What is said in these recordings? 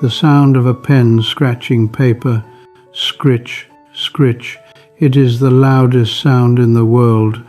The sound of a pen scratching paper, scritch, scritch. It is the loudest sound in the world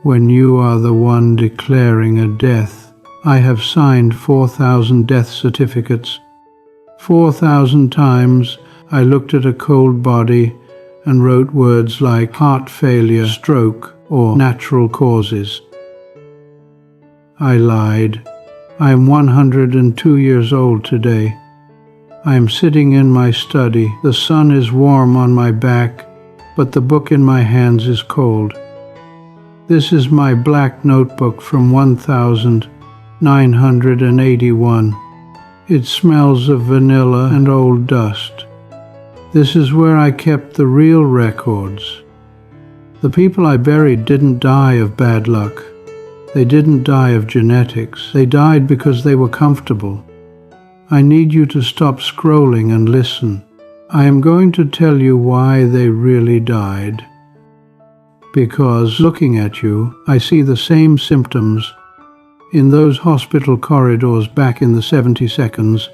when you are the one declaring a death. I have signed 4,000 death certificates. 4,000 times I looked at a cold body and wrote words like heart failure, stroke, or natural causes. I lied. I am 102 years old today. I am sitting in my study. The sun is warm on my back, but the book in my hands is cold. This is my black notebook from 1981. It smells of vanilla and old dust. This is where I kept the real records. The people I buried didn't die of bad luck. They didn't die of genetics. They died because they were comfortable. I need you to stop scrolling and listen. I am going to tell you why they really died. Because, looking at you, I see the same symptoms. In those hospital corridors back in the 72nds,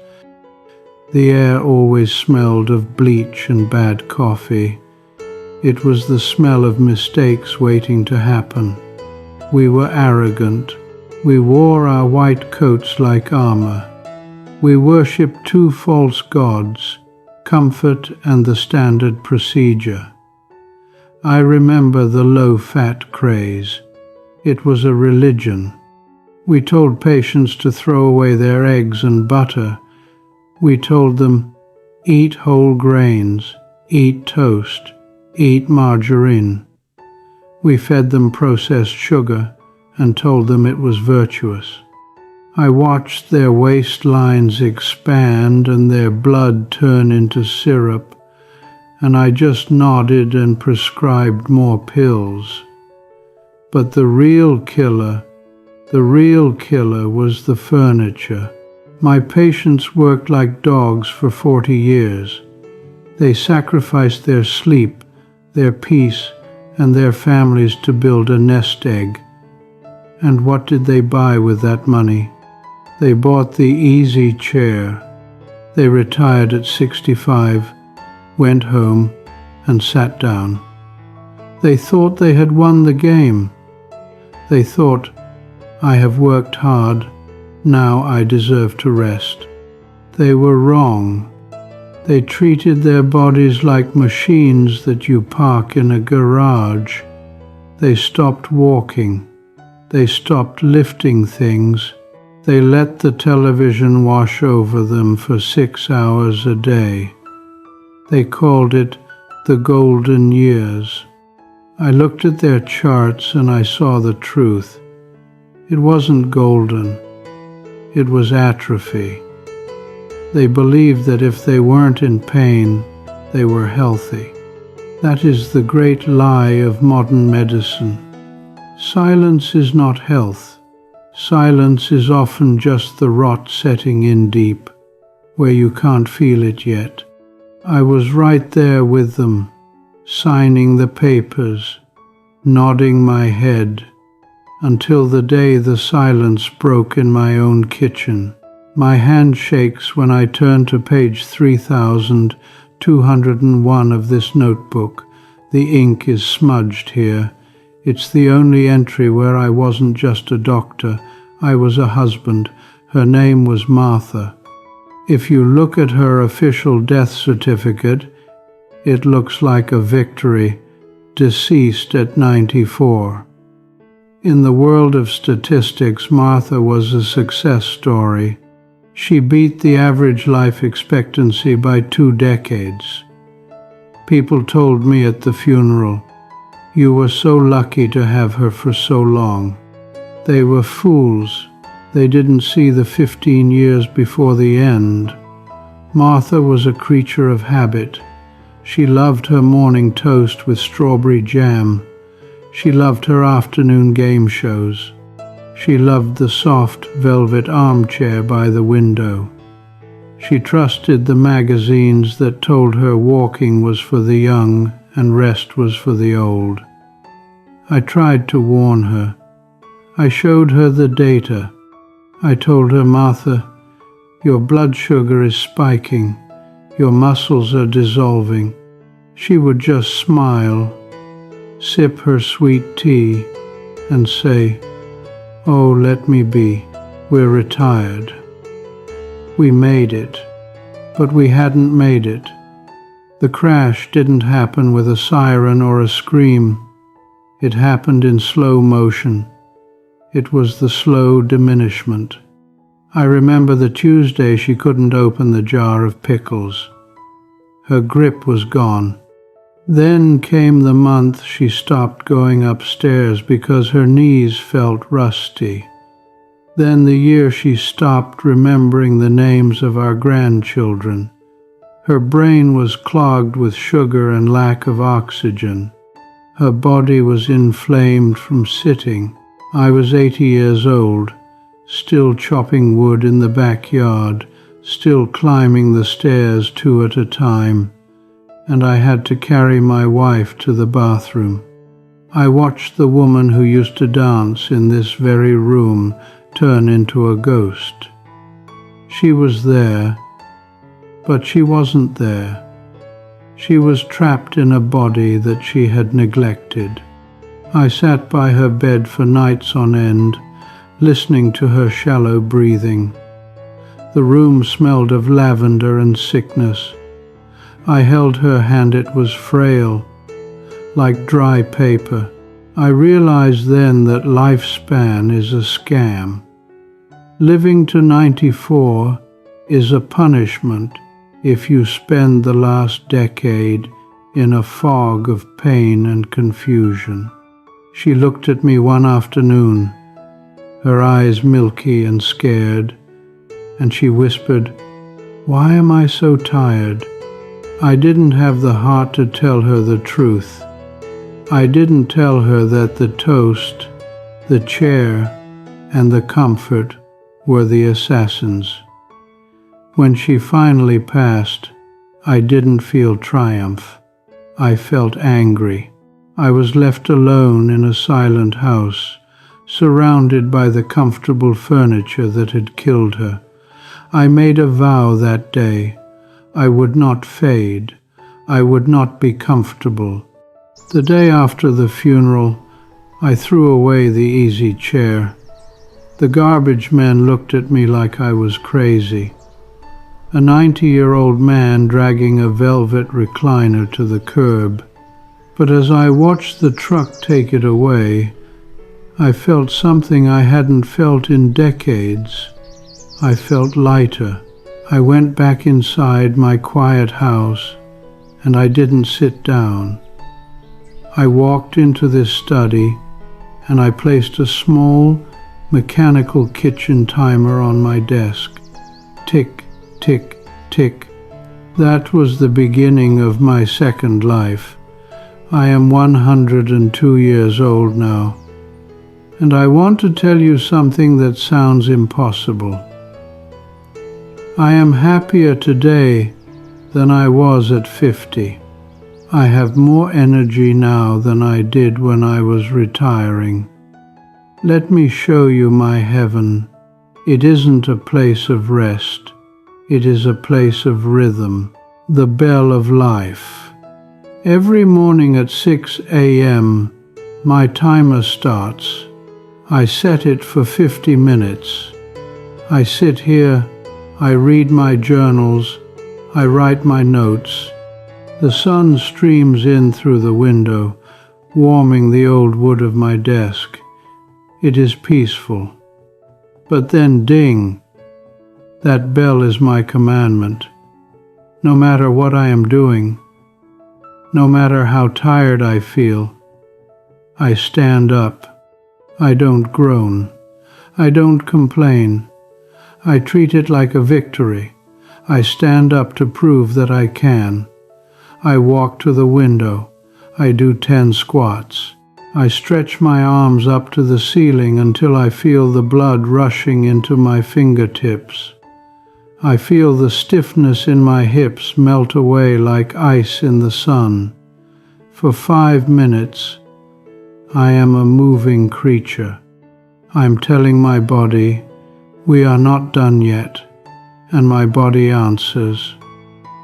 the air always smelled of bleach and bad coffee. It was the smell of mistakes waiting to happen. We were arrogant. We wore our white coats like armor. We worshipped two false gods, comfort and the standard procedure. I remember the low-fat craze. It was a religion. We told patients to throw away their eggs and butter. We told them, eat whole grains, eat toast, eat margarine. We fed them processed sugar and told them it was virtuous. I watched their waistlines expand and their blood turn into syrup, and I just nodded and prescribed more pills. But the real killer was the furniture. My patients worked like dogs for 40 years. They sacrificed their sleep, their peace, and their families to build a nest egg. And what did they buy with that money? They bought the easy chair. They retired at 65, went home, and sat down. They thought they had won the game. They thought, I have worked hard. Now I deserve to rest. They were wrong. They treated their bodies like machines that you park in a garage. They stopped walking. They stopped lifting things. They let the television wash over them for 6 hours a day. They called it the golden years. I looked at their charts and I saw the truth. It wasn't golden. It was atrophy. They believed that if they weren't in pain, they were healthy. That is the great lie of modern medicine. Silence is not health. Silence is often just the rot setting in deep, where you can't feel it yet. I was right there with them, signing the papers, nodding my head, until the day the silence broke in my own kitchen. My hand shakes when I turn to page 3201 of this notebook. The ink is smudged here. It's the only entry where I wasn't just a doctor. I was a husband. Her name was Martha. If you look at her official death certificate, it looks like a victory. Deceased at 94. In the world of statistics, Martha was a success story. She beat the average life expectancy by 2 decades. People told me at the funeral, "You were so lucky to have her for so long." They were fools. They didn't see the 15 years before the end. Martha was a creature of habit. She loved her morning toast with strawberry jam. She loved her afternoon game shows. She loved the soft velvet armchair by the window. She trusted the magazines that told her walking was for the young and rest was for the old. I tried to warn her. I showed her the data. I told her, "Martha, Your blood sugar is spiking. Your muscles are dissolving. She would just smile, sip her sweet tea, and say, "Oh, let me be. We're retired." We made it, but we hadn't made it. The crash didn't happen with a siren or a scream. It happened in slow motion. It was the slow diminishment. I remember the Tuesday she couldn't open the jar of pickles. Her grip was gone. Then came the month she stopped going upstairs because her knees felt rusty. Then the year she stopped remembering the names of our grandchildren. Her brain was clogged with sugar and lack of oxygen. Her body was inflamed from sitting. I was 80 years old, still chopping wood in the backyard, still climbing the stairs 2 at a time, and I had to carry my wife to the bathroom. I watched the woman who used to dance in this very room turn into a ghost. She was there, but she wasn't there. She was trapped in a body that she had neglected. I sat by her bed for nights on end, listening to her shallow breathing. The room smelled of lavender and sickness. I held her hand. It was frail, like dry paper. I realized then that lifespan is a scam. Living to 94 is a punishment if you spend the last decade in a fog of pain and confusion. She looked at me one afternoon, her eyes milky and scared, and she whispered, "Why am I so tired?" I didn't have the heart to tell her the truth. I didn't tell her that the toast, the chair, and the comfort were the assassins. When she finally passed, I didn't feel triumph. I felt angry. I was left alone in a silent house, surrounded by the comfortable furniture that had killed her. I made a vow that day. I would not fade. I would not be comfortable. The day after the funeral, I threw away the easy chair. The garbage men looked at me like I was crazy. A 90-year-old man dragging a velvet recliner to the curb. But as I watched the truck take it away, I felt something I hadn't felt in decades. I felt lighter. I went back inside my quiet house, and I didn't sit down. I walked into this study, and I placed a small, mechanical kitchen timer on my desk. Tick, tick, tick. That was the beginning of my second life. I am 102 years old now, and I want to tell you something that sounds impossible. I am happier today than I was at 50. I have more energy now than I did when I was retiring. Let me show you my heaven. It isn't a place of rest. It is a place of rhythm, the bell of life. Every morning at 6 a.m., my timer starts. I set it for 50 minutes. I sit here, I read my journals, I write my notes. The sun streams in through the window, warming the old wood of my desk. It is peaceful. But then ding! That bell is my commandment. No matter what I am doing, no matter how tired I feel, I stand up. I don't groan. I don't complain. I treat it like a victory. I stand up to prove that I can. I walk to the window. I do 10 squats. I stretch my arms up to the ceiling until I feel the blood rushing into my fingertips. I feel the stiffness in my hips melt away like ice in the sun. For 5 minutes, I am a moving creature. I'm telling my body, we are not done yet, and my body answers,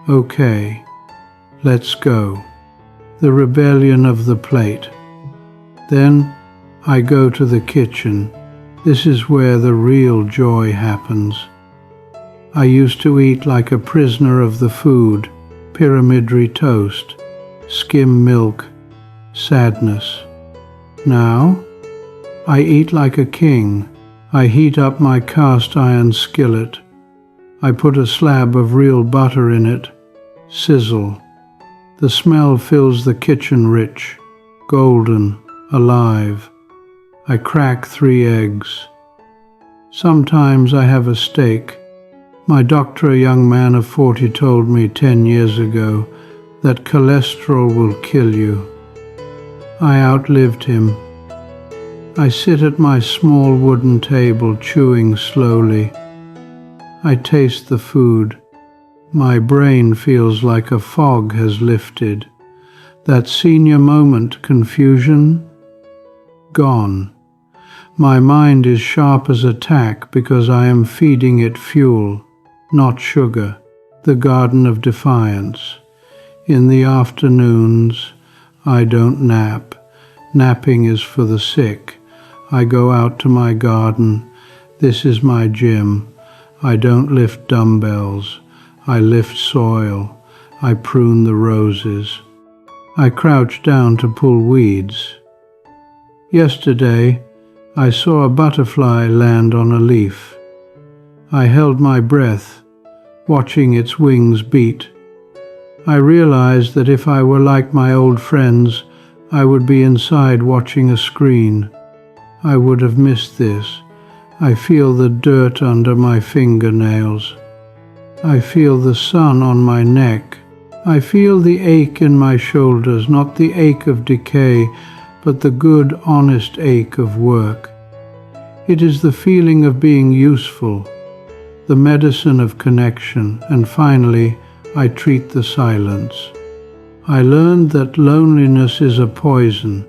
okay, let's go. The rebellion of the plate. Then I go to the kitchen. This is where the real joy happens. I used to eat like a prisoner of the food, pyramidary toast, skim milk, sadness. Now, I eat like a king. I heat up my cast iron skillet. I put a slab of real butter in it. Sizzle. The smell fills the kitchen rich, golden, alive. I crack 3 eggs. Sometimes I have a steak. My doctor, a young man of 40, told me 10 years ago that cholesterol will kill you. I outlived him. I sit at my small wooden table chewing slowly. I taste the food. My brain feels like a fog has lifted. That senior moment, confusion, gone. My mind is sharp as a tack because I am feeding it fuel, not sugar, the garden of defiance. In the afternoons, I don't nap. Napping is for the sick. I go out to my garden. This is my gym. I don't lift dumbbells. I lift soil. I prune the roses. I crouch down to pull weeds. Yesterday, I saw a butterfly land on a leaf. I held my breath, watching its wings beat. I realized that if I were like my old friends, I would be inside watching a screen. I would have missed this. I feel the dirt under my fingernails. I feel the sun on my neck. I feel the ache in my shoulders, not the ache of decay, but the good, honest ache of work. It is the feeling of being useful, the medicine of connection, and finally, I treat the silence. I learned that loneliness is a poison.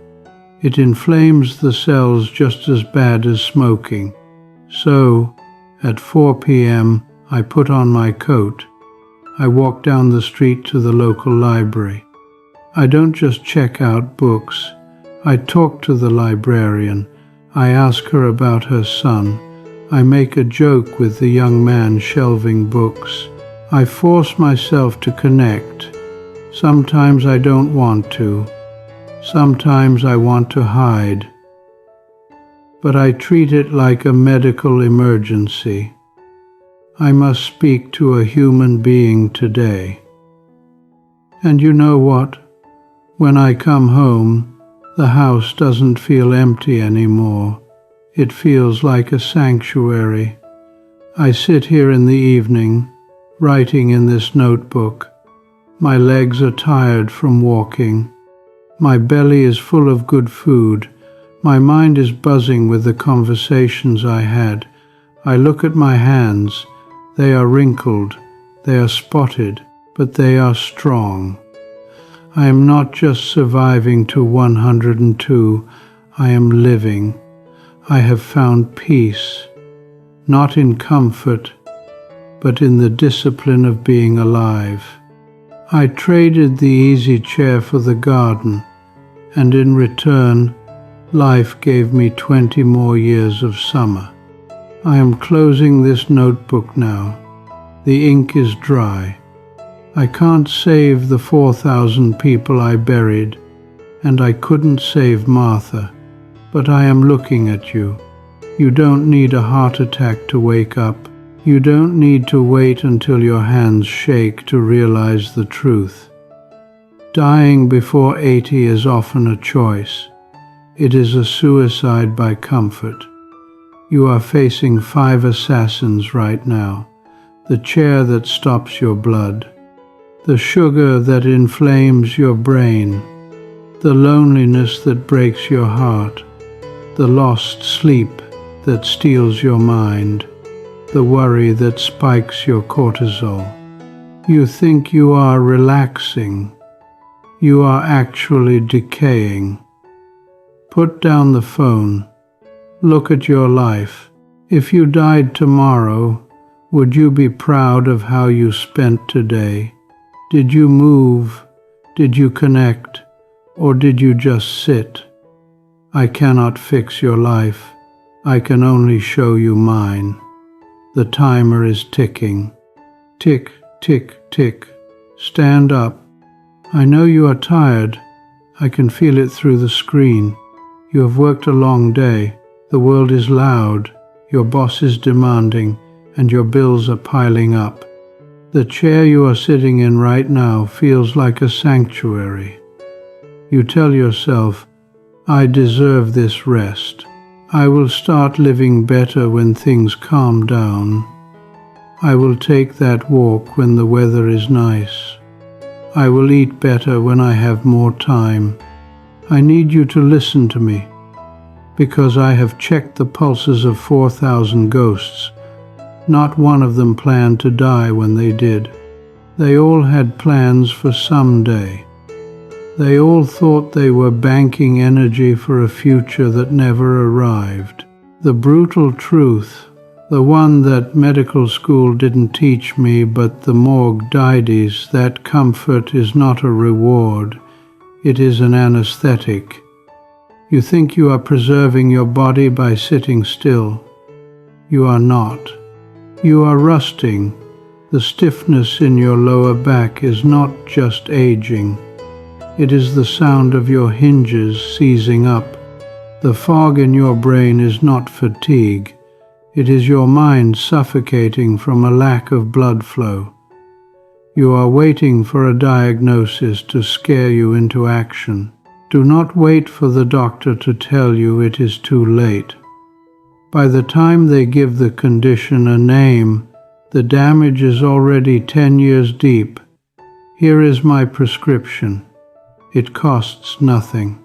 It inflames the cells just as bad as smoking. So, at 4 p.m., I put on my coat. I walk down the street to the local library. I don't just check out books. I talk to the librarian. I ask her about her son. I make a joke with the young man shelving books. I force myself to connect. Sometimes I don't want to. Sometimes I want to hide. But I treat it like a medical emergency. I must speak to a human being today. And you know what? When I come home, the house doesn't feel empty anymore. It feels like a sanctuary. I sit here in the evening, writing in this notebook. My legs are tired from walking. My belly is full of good food. My mind is buzzing with the conversations I had. I look at my hands. They are wrinkled, they are spotted, but they are strong. I am not just surviving to 102, I am living. I have found peace, not in comfort, but in the discipline of being alive. I traded the easy chair for the garden, and in return, life gave me 20 more years of summer. I am closing this notebook now. The ink is dry. I can't save the 4,000 people I buried, and I couldn't save Martha, but I am looking at you. You don't need a heart attack to wake up. You don't need to wait until your hands shake to realize the truth. Dying before 80 is often a choice. It is a suicide by comfort. You are facing 5 assassins right now. The chair that stops your blood. The sugar that inflames your brain. The loneliness that breaks your heart. The lost sleep that steals your mind. The worry that spikes your cortisol. You think you are relaxing. You are actually decaying. Put down the phone. Look at your life. If you died tomorrow, Would you be proud of how you spent today? Did you move? Did you connect? Or did you just sit? I cannot fix your life. I can only show you mine. The timer is ticking. Tick, tick, tick. Stand up. I know you are tired. I can feel it through the screen. You have worked a long day. The world is loud. Your boss is demanding, and your bills are piling up. The chair you are sitting in right now feels like a sanctuary. You tell yourself, I deserve this rest. I will start living better when things calm down. I will take that walk when the weather is nice. I will eat better when I have more time. I need you to listen to me, because I have checked the pulses of 4,000 ghosts. Not one of them planned to die when they did. They all had plans for someday. They all thought they were banking energy for a future that never arrived. The brutal truth, the one that medical school didn't teach me but the morgue dides, that comfort is not a reward, it is an anesthetic. You think you are preserving your body by sitting still. You are not. You are rusting. The stiffness in your lower back is not just aging. It is the sound of your hinges seizing up. The fog in your brain is not fatigue. It is your mind suffocating from a lack of blood flow. You are waiting for a diagnosis to scare you into action. Do not wait for the doctor to tell you it is too late. By the time they give the condition a name, the damage is already 10 years deep. Here is my prescription. It costs nothing.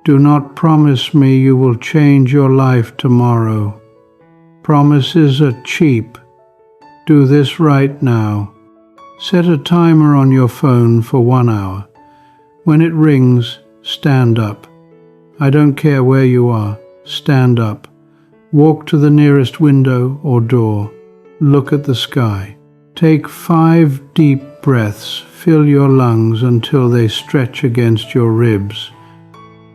Do not promise me you will change your life tomorrow. Promises are cheap. Do this right now. Set a timer on your phone for 1 hour. When it rings, stand up. I don't care where you are. Stand up. Walk to the nearest window or door. Look at the sky. Take 5 deep breaths. Fill your lungs until they stretch against your ribs.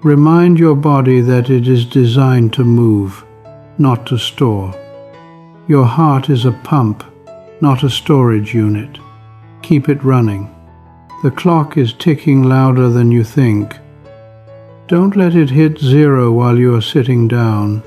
Remind your body that it is designed to move, not to store. Your heart is a pump, not a storage unit. Keep it running. The clock is ticking louder than you think. Don't let it hit 0 while you are sitting down.